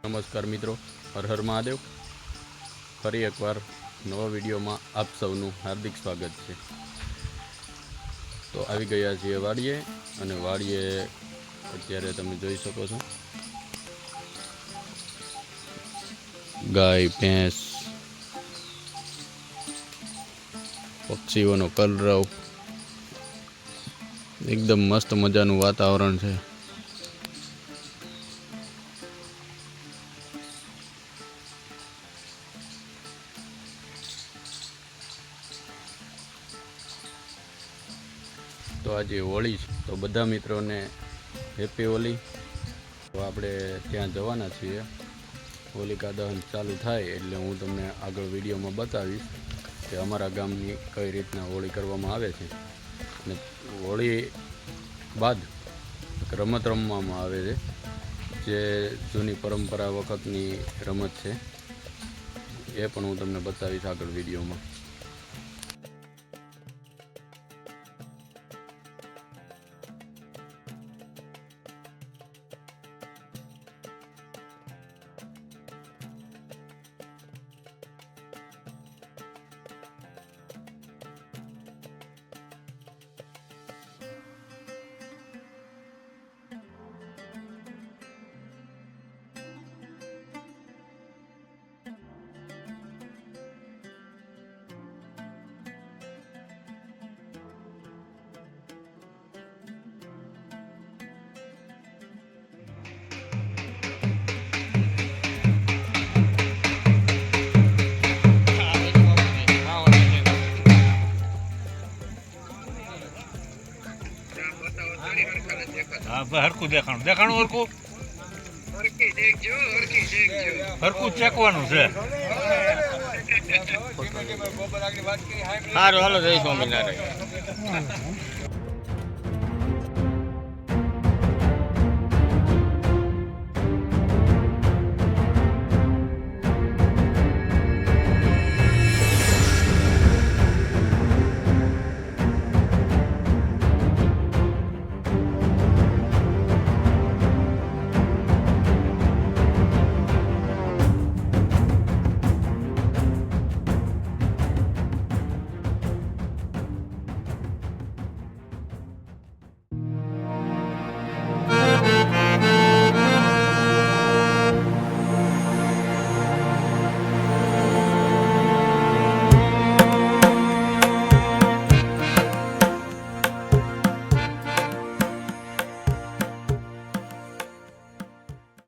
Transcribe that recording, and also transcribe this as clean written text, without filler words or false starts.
નમસ્કાર મિત્રો, હર હર મહાદેવ. ફરી એકવાર નવા વિડીયોમાં આપ સૌનું હાર્દિક સ્વાગત છે. તો આવી ગયા છીએ વાડીએ, અને વાડીએ અત્યારે તમે જોઈ શકો છો ગાય, ભેંસ, પક્ષીઓનો કલરવ, એકદમ મસ્ત મજાનું વાતાવરણ છે. તો આજે હોળી છે, તો બધા મિત્રોને હેપી હોળી. તો આપણે ત્યાં જવાના છીએ. હોલિકા દહન ચાલુ થાય એટલે હું તમને આગળ વિડીયોમાં બતાવીશ કે અમારા ગામની કઈ રીતના હોળી કરવામાં આવે છે. અને હોળી બાદ રમત રમવામાં આવે છે, જે જૂની પરંપરા વખતની રમત છે. એ પણ હું તમને બતાવીશ આગળ વિડીયોમાં. હરકું દેખાણું હરકું હરકું ચેકવાનું છે. સારું, હાલો જય સ્વામિનારાયણ.